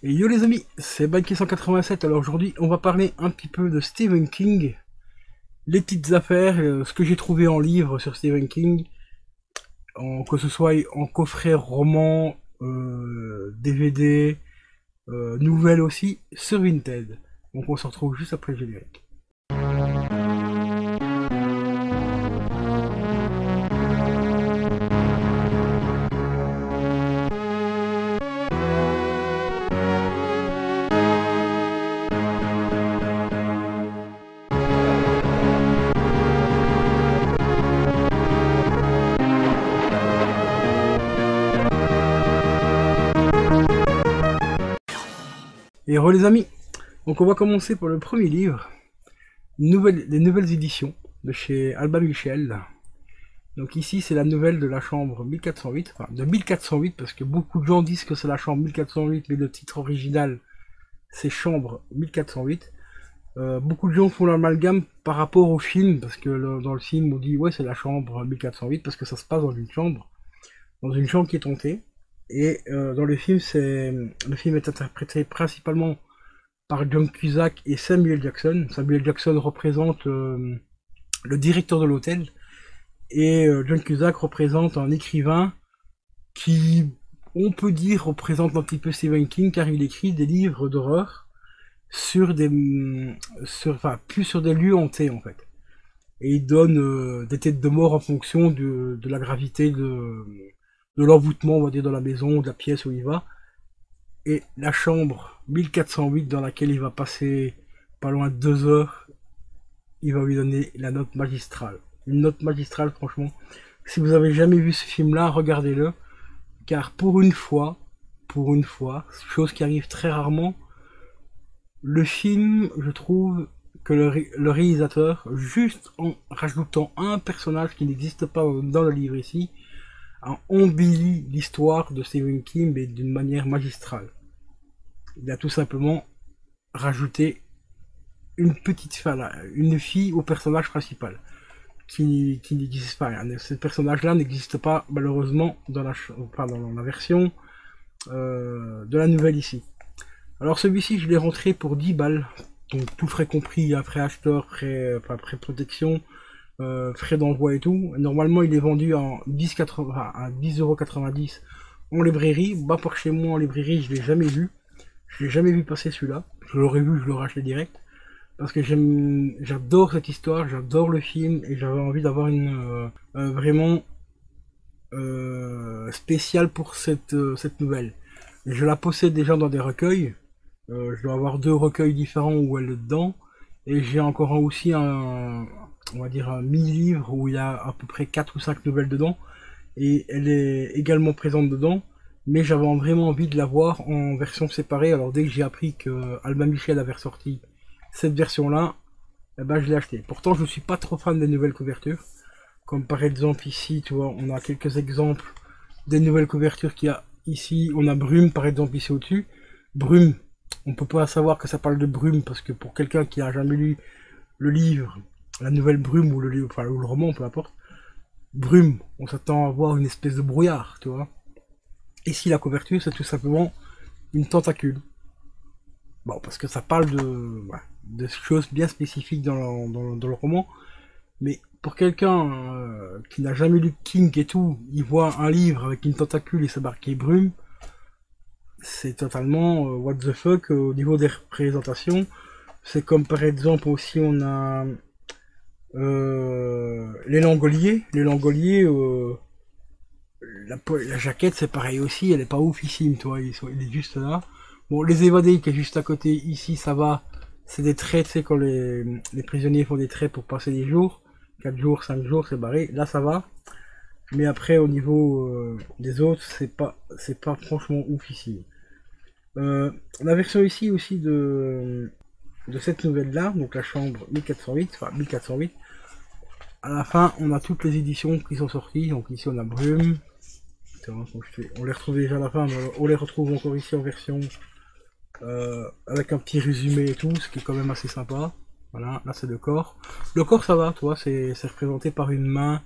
Et yo les amis, c'est Banky187. Alors aujourd'hui, on va parler un petit peu de Stephen King, les petites affaires, ce que j'ai trouvé en livre sur Stephen King, que ce soit en coffret, roman, DVD, nouvelles aussi, sur Vinted. Donc on se retrouve juste après le générique. Et re les amis, donc on va commencer par le premier livre, les nouvelles éditions de chez Albin Michel. Donc ici c'est la nouvelle de la chambre 1408, enfin de 1408 parce que beaucoup de gens disent que c'est la chambre 1408 mais le titre original c'est chambre 1408. Beaucoup de gens font l'amalgame par rapport au film parce que dans le film on dit ouais c'est la chambre 1408 parce que ça se passe dans une chambre qui est hantée. Et dans le film est interprété principalement par John Cusack et Samuel Jackson. Samuel Jackson représente le directeur de l'hôtel et John Cusack représente un écrivain qui, on peut dire, représente un petit peu Stephen King car il écrit des livres d'horreur plus sur des lieux hantés en fait. Et il donne des têtes de mort en fonction de la gravité de l'envoûtement, on va dire, de la maison, de la pièce où il va. Et la chambre 1408 dans laquelle il va passer pas loin de 2 heures, il va lui donner la note magistrale. Une note magistrale, franchement. Si vous avez jamais vu ce film-là, regardez-le. Car pour une fois, chose qui arrive très rarement, le film, je trouve que le réalisateur, juste en rajoutant un personnage qui n'existe pas dans le livre ici, a embelli l'histoire de Stephen King mais d'une manière magistrale. Il a tout simplement rajouté une fille au personnage principal qui n'existe pas. Ce personnage-là n'existe pas malheureusement dans la version de la nouvelle ici. Alors celui-ci, je l'ai rentré pour 10 balles, donc tout frais compris, frais acheteur, frais protection, frais d'envoi et tout. Normalement, il est vendu à 10,90€ en librairie. Bah, par chez moi en librairie, je l'ai jamais vu. Je l'ai jamais vu passer celui-là. Je l'aurais vu, je l'aurais acheté direct. Parce que j'adore cette histoire, j'adore le film et j'avais envie d'avoir une vraiment spéciale pour cette nouvelle. Je la possède déjà dans des recueils. Je dois avoir 2 recueils différents où elle est dedans. Et j'ai encore aussi on va dire un mini-livre où il y a à peu près 4 ou 5 nouvelles dedans. Et elle est également présente dedans. Mais j'avais vraiment envie de la voir en version séparée. Alors dès que j'ai appris que Albin Michel avait ressorti cette version-là, eh ben, je l'ai acheté. Pourtant, je ne suis pas trop fan des nouvelles couvertures. Comme par exemple ici, tu vois, on a quelques exemples des nouvelles couvertures qu'il y a ici. On a Brume, par exemple, ici au-dessus. Brume, on peut pas savoir que ça parle de Brume, parce que pour quelqu'un qui a jamais lu le livre, la nouvelle Brume, ou le roman, peu importe, Brume, on s'attend à voir une espèce de brouillard, tu vois. Ici, la couverture, c'est tout simplement une tentacule. Bon, parce que ça parle de choses bien spécifiques dans le roman, mais pour quelqu'un qui n'a jamais lu King et tout, il voit un livre avec une tentacule et c'est marqué Brume, c'est totalement what the fuck au niveau des représentations. C'est comme par exemple aussi on a les Langoliers. La jaquette c'est pareil aussi, elle est pas oufissime, toi, il est juste là. Bon, les évadés qui est juste à côté, ici ça va, c'est des traits, tu sais, quand les prisonniers font des traits pour passer des jours, 4 jours, 5 jours, c'est barré, là ça va. Mais après au niveau des autres, c'est pas franchement oufissime. La version ici aussi de cette nouvelle là, donc la chambre 1408, enfin 1408, à la fin on a toutes les éditions qui sont sorties, donc ici on a Brume, on les retrouve déjà à la fin, mais on les retrouve encore ici en version avec un petit résumé et tout, ce qui est quand même assez sympa. Voilà, là c'est le corps. Le corps ça va, toi, c'est représenté par une main,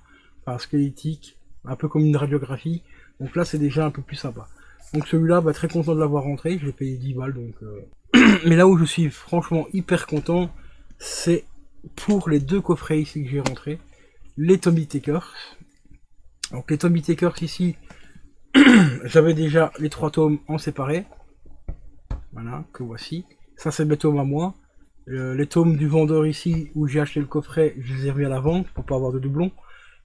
squelettique, un peu comme une radiographie, donc là c'est déjà un peu plus sympa. Donc celui-là, bah, très content de l'avoir rentré, je l'ai payé 10 balles, donc... Mais là où je suis franchement hyper content, c'est pour les deux coffrets ici que j'ai rentrés, les Tommy Takers. Donc les Tommy Takers ici, j'avais déjà les 3 tomes en séparé. Voilà, que voici. Ça c'est mes tomes à moi. Les tomes du vendeur ici, où j'ai acheté le coffret, je les ai remis à la vente pour pas avoir de doublons.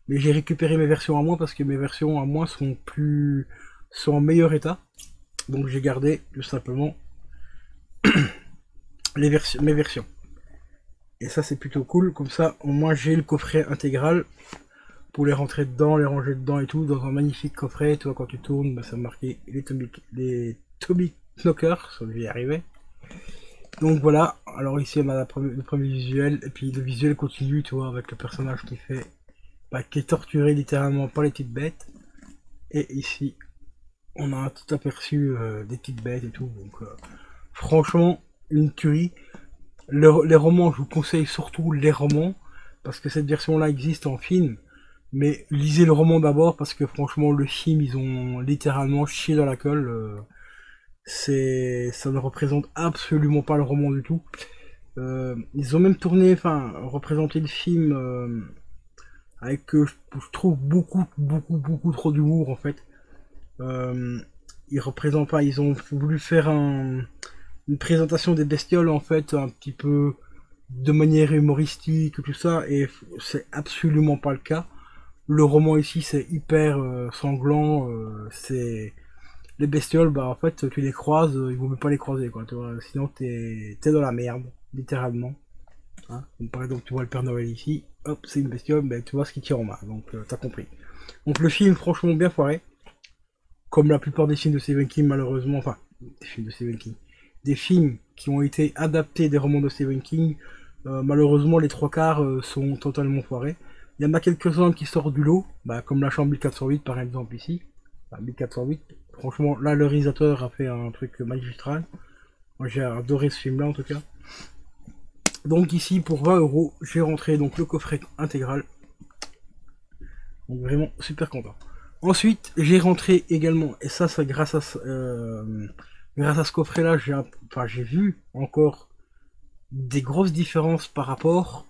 Mais j'ai récupéré mes versions à moi parce que mes versions à moi sont en meilleur état. Donc j'ai gardé tout simplement mes versions. Et ça c'est plutôt cool, comme ça au moins j'ai le coffret intégral pour les rentrer dedans, les ranger dedans et tout, dans un magnifique coffret. Tu vois, quand tu tournes, bah, ça me marquait les Tommy Knockers, ça devait y arriver. Donc voilà, alors ici on a le premier visuel, et puis le visuel continue, tu vois, avec le personnage qui est torturé littéralement par les petites bêtes. Et ici, on a un tout aperçu des petites bêtes et tout, donc franchement, une tuerie. Les romans, je vous conseille surtout les romans, parce que cette version-là existe en film, mais lisez le roman d'abord, parce que franchement, le film, ils ont littéralement chié dans la colle. Ça ne représente absolument pas le roman du tout. Ils ont même représenté le film avec, je trouve, beaucoup trop d'humour, en fait. Ils représentent pas, ils ont voulu faire une présentation des bestioles, en fait, un petit peu de manière humoristique, tout ça, et c'est absolument pas le cas. Le roman ici, c'est hyper sanglant, c'est... Les bestioles, bah en fait, tu les croises, il vaut mieux pas les croiser, quoi, tu vois, sinon t'es dans la merde, littéralement. Hein, donc, par exemple, tu vois le Père Noël ici, hop, c'est une bestiole, ben tu vois ce qu'il tire en main, donc t'as compris. Donc le film, franchement, bien foiré, comme la plupart des films de Stephen King, malheureusement, enfin, des films de Stephen King, des films qui ont été adaptés des romans de Stephen King, malheureusement, les 3 quarts sont totalement foirés. Il y en a quelques-uns qui sortent du lot, bah, comme La Chambre 1408, par exemple, ici. Enfin, 1408, franchement, là, le réalisateur a fait un truc magistral. Moi, j'ai adoré ce film-là, en tout cas. Donc ici, pour 20 €, j'ai rentré donc le coffret intégral. Donc vraiment super content. Ensuite, j'ai rentré également, et ça c'est grâce à ce coffret-là, j'ai vu encore des grosses différences par rapport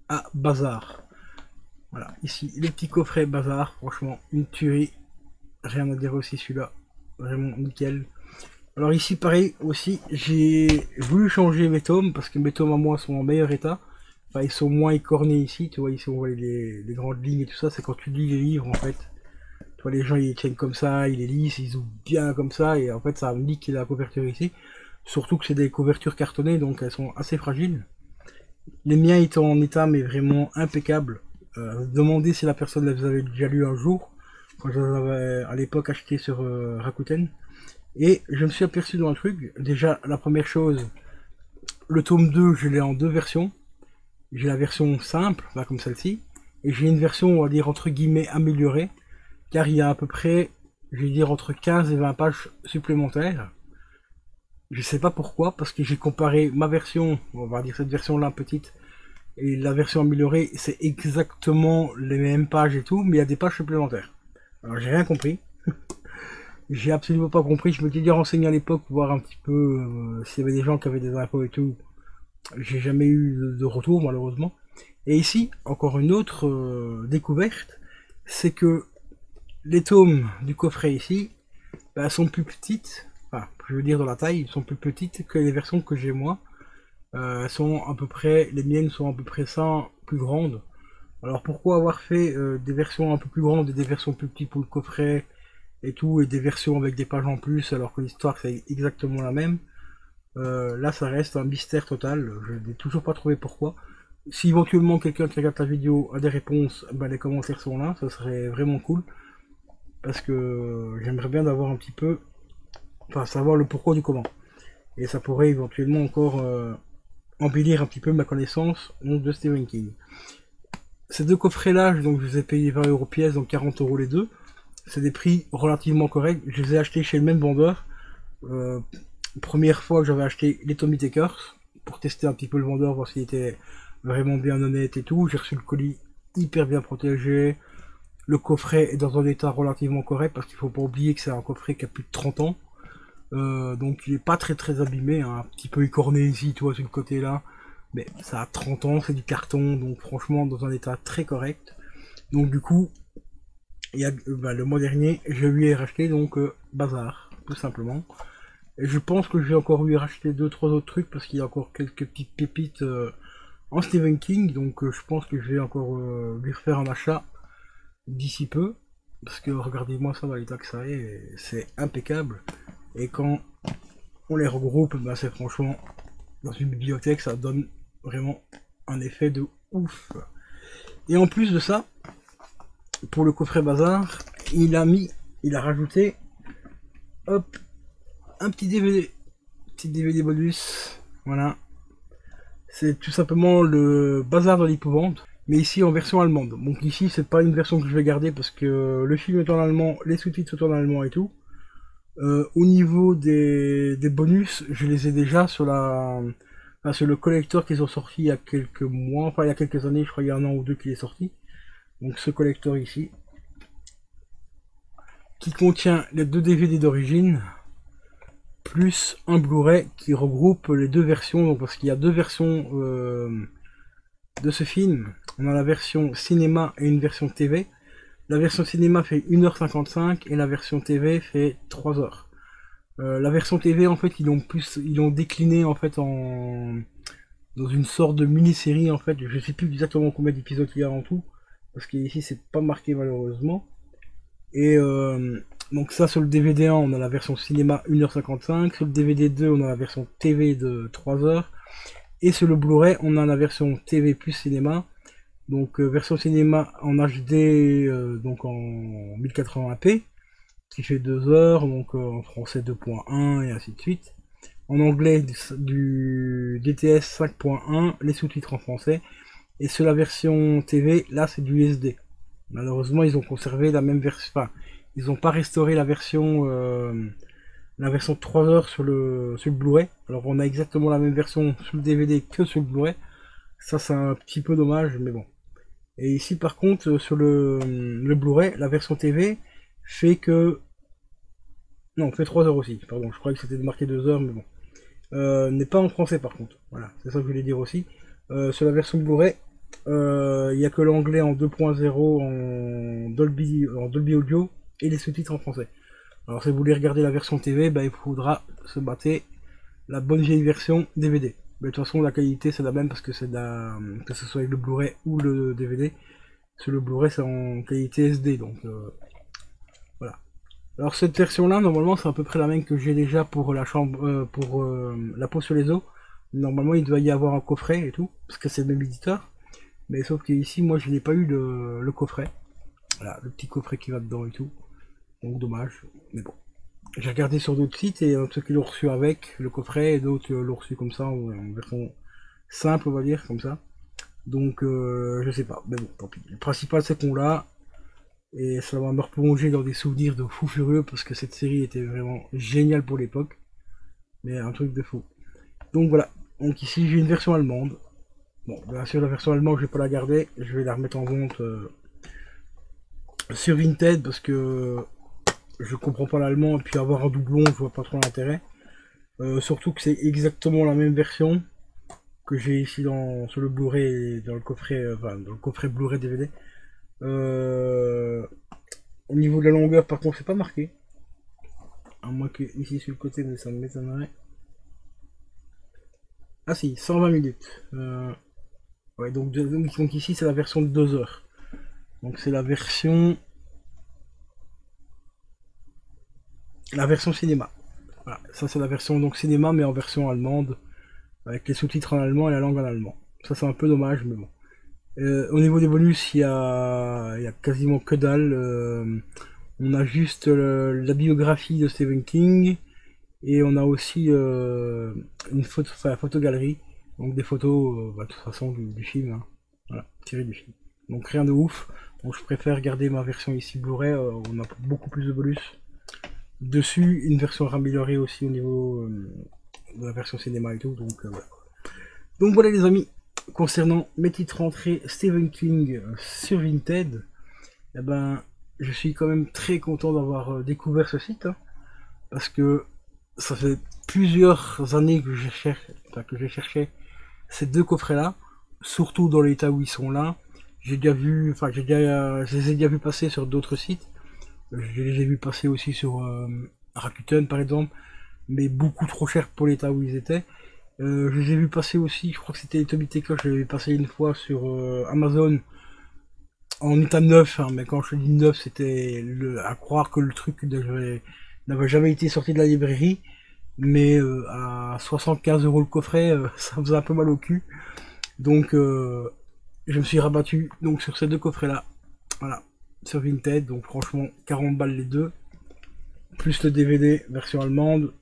à Bazar. Voilà, ici, les petits coffrets Bazar, franchement, une tuerie. Rien à dire aussi celui-là, vraiment nickel. Alors ici, pareil aussi, j'ai voulu changer mes tomes, parce que mes tomes à moi sont en meilleur état. Enfin, ils sont moins écornés ici, tu vois, ici on voit les grandes lignes et tout ça, c'est quand tu lis les livres, en fait. Tu vois, les gens, ils les tiennent comme ça, ils les lisent, ils ouvrent bien comme ça, et en fait, ça me nique la couverture ici. Surtout que c'est des couvertures cartonnées, donc elles sont assez fragiles. Les miens étaient en état, mais vraiment impeccable. Demandez si la personne les avait déjà lu un jour, quand je les avais à l'époque acheté sur Rakuten. Et je me suis aperçu dans un truc, déjà la première chose, le tome 2, je l'ai en 2 versions. J'ai la version simple, là, comme celle-ci, et j'ai une version, on va dire, entre guillemets, améliorée, car il y a à peu près, je vais dire, entre 15 et 20 pages supplémentaires. Je sais pas pourquoi, parce que j'ai comparé ma version, on va dire cette version-là petite, et la version améliorée, c'est exactement les mêmes pages et tout, mais il y a des pages supplémentaires. Alors j'ai rien compris. J'ai absolument pas compris, je m'étais dit renseigner à l'époque pour voir un petit peu s'il y avait des gens qui avaient des infos et tout. J'ai jamais eu de retour malheureusement. Et ici, encore une autre découverte, c'est que les tomes du coffret ici bah, sont plus petites, enfin je veux dire dans la taille, sont plus petites que les versions que j'ai moi. Sont à peu près, les miennes sont à peu près ça, plus grandes. Alors pourquoi avoir fait des versions un peu plus grandes et des versions plus petites pour le coffret et tout, et des versions avec des pages en plus, alors que l'histoire c'est exactement la même. Là ça reste un mystère total, je n'ai toujours pas trouvé pourquoi. Si éventuellement quelqu'un qui regarde la vidéo a des réponses, bah, les commentaires sont là, ça serait vraiment cool. Parce que j'aimerais bien d'avoir un petit peu, enfin savoir le pourquoi du comment. Et ça pourrait éventuellement encore embellir un petit peu ma connaissance donc, de Stephen King. Ces deux coffrets là, donc je les ai payés 20 € pièce, donc 40 € les deux. C'est des prix relativement corrects. Je les ai achetés chez le même vendeur. Première fois que j'avais acheté les Tommy Takers pour tester un petit peu le vendeur, voir s'il était vraiment bien honnête et tout. J'ai reçu le colis hyper bien protégé, Le coffret est dans un état relativement correct parce qu'il faut pas oublier que c'est un coffret qui a plus de 30 ans. Donc il est pas très abîmé, hein, un petit peu écorné ici, tu vois, sur le côté là. Mais ça a 30 ans, c'est du carton, donc franchement dans un état très correct. Donc du coup, il y a, le mois dernier, je lui ai racheté donc Bazar, tout simplement. Et je pense que je vais encore lui racheter 2-3 autres trucs parce qu'il y a encore quelques petites pépites en Stephen King, donc je pense que je vais encore lui refaire un achat d'ici peu. Parce que regardez-moi ça dans l'état que ça est, c'est impeccable. Et quand on les regroupe, bah c'est franchement, dans une bibliothèque, ça donne vraiment un effet de ouf. Et en plus de ça, pour le coffret Bazar, il a rajouté, hop, un petit DVD. Petit DVD bonus, voilà. C'est tout simplement le Bazar de l'épouvante, mais ici en version allemande. Donc ici, c'est pas une version que je vais garder parce que le film est en allemand, les sous-titres sont en allemand et tout. Au niveau des bonus, je les ai déjà sur sur le collector qu'ils ont sorti il y a quelques mois, enfin il y a quelques années, je crois il y a un an ou deux qu'il est sorti. Donc ce collector ici, qui contient les 2 DVD d'origine, plus un Blu-ray qui regroupe les 2 versions, donc parce qu'il y a 2 versions de ce film. On a la version cinéma et une version TV. La version cinéma fait 1h55 et la version TV fait 3h. La version TV, en fait, ils l'ont décliné en fait dans une sorte de mini-série en fait. Je sais plus exactement combien d'épisodes il y a en tout, parce qu'ici c'est pas marqué malheureusement. Et donc ça, sur le DVD 1, on a la version cinéma 1h55, sur le DVD 2, on a la version TV de 3h, et sur le Blu-ray, on a la version TV plus cinéma, donc version cinéma en HD, donc en 1080p, qui fait 2h, donc en français 2.1 et ainsi de suite. En anglais du DTS 5.1, les sous-titres en français, et sur la version TV, là c'est du SD. Malheureusement, ils ont conservé la même version, enfin, ils n'ont pas restauré la version 3h sur le Blu-ray. Alors on a exactement la même version sur le DVD que sur le Blu-ray. Ça c'est un petit peu dommage, mais bon. Et ici par contre, sur le Blu-ray, la version TV fait que... Non, fait 3h aussi, pardon, je croyais que c'était marqué 2h, mais bon. N'est pas en français par contre, voilà, c'est ça que je voulais dire aussi. Sur la version Blu-ray, il n'y a que l'anglais en 2.0 en Dolby Audio et les sous-titres en français. Alors si vous voulez regarder la version TV, bah, il faudra se battre la bonne vieille version DVD. Mais de toute façon la qualité c'est la même parce que c'est que ce soit avec le Blu-ray ou le DVD. Sur le Blu-ray c'est en qualité SD, donc voilà. Alors cette version là normalement c'est à peu près la même que j'ai déjà pour la chambre, pour la peau sur les os. Normalement il doit y avoir un coffret et tout, parce que c'est le même éditeur. Mais sauf qu'ici moi je n'ai pas eu le coffret. Voilà, le petit coffret qui va dedans et tout. Donc dommage, mais bon. J'ai regardé sur d'autres sites et ceux qui l'ont reçu avec le coffret et d'autres l'ont reçu comme ça, en version simple on va dire, comme ça. Donc je sais pas, mais bon, tant pis. Le principal c'est qu'on l'a, et ça va me replonger dans des souvenirs de fou furieux parce que cette série était vraiment géniale pour l'époque. Mais un truc de fou. Donc voilà, donc ici j'ai une version allemande. Bon, bien sûr la version allemande je vais pas la garder, je vais la remettre en vente sur Vinted parce que je comprends pas l'allemand et puis avoir un doublon je vois pas trop l'intérêt. Surtout que c'est exactement la même version que j'ai ici sur le Blu-ray, dans le coffret, dans le coffret Blu-ray DVD. Au niveau de la longueur par contre c'est pas marqué. À moins que ici sur le côté, mais ça m'étonnerait. Ah si, 120 minutes. Ouais, donc ici c'est la version de 2 heures. Donc c'est la version cinéma. Voilà, ça c'est la version donc cinéma mais en version allemande, avec les sous-titres en allemand et la langue en allemand. Ça c'est un peu dommage, mais bon. Au niveau des bonus, il y a quasiment que dalle. On a juste la biographie de Stephen King et on a aussi une photogalerie, donc des photos de toute façon du film, hein. Voilà, tirées du film. Donc rien de ouf. Donc je préfère garder ma version ici Blu-ray, on a beaucoup plus de bonus. Dessus, une version améliorée aussi au niveau de la version cinéma et tout, donc voilà. Donc voilà les amis, concernant mes titres rentrées Stephen King sur Vinted. eh ben, je suis quand même très content d'avoir découvert ce site, hein, parce que ça fait plusieurs années que j'ai cherché ces deux coffrets-là, surtout dans l'état où ils sont là. J'ai déjà vu, enfin, je les ai déjà vus passer sur d'autres sites. Je les ai vus passer aussi sur Rakuten, par exemple, mais beaucoup trop cher pour l'état où ils étaient. Je les ai vus passer aussi, je crois que c'était les Toby Taker, je les ai vus passer une fois sur Amazon en état neuf, hein, mais quand je dis neuf, c'était à croire que le truc n'avait jamais été sorti de la librairie, mais à 75 € le coffret, ça faisait un peu mal au cul. Donc je me suis rabattu donc sur ces deux coffrets là, voilà, sur Vinted, donc franchement 40 balles les deux, plus le DVD version allemande,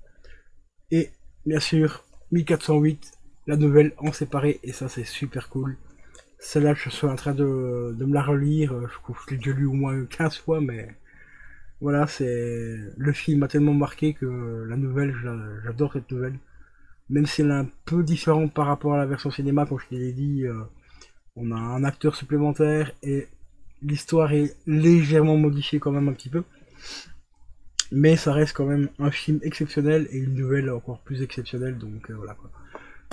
et bien sûr 1408, la nouvelle en séparé, et ça c'est super cool. Celle-là, je suis en train de me la relire, je trouve que je l'ai déjà lu au moins 15 fois, mais voilà, c'est le film m'a tellement marqué que la nouvelle, j'adore cette nouvelle. Même si elle est un peu différente par rapport à la version cinéma, comme je te l'ai dit, on a un acteur supplémentaire et l'histoire est légèrement modifiée quand même un petit peu. Mais ça reste quand même un film exceptionnel et une nouvelle encore plus exceptionnelle, donc voilà quoi.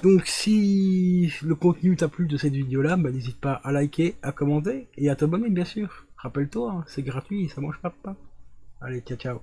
Donc si le contenu t'a plu de cette vidéo là, bah, n'hésite pas à liker, à commenter et à t'abonner bien sûr. Rappelle-toi, hein, c'est gratuit, ça mange pas de pain. Allez, ciao ciao.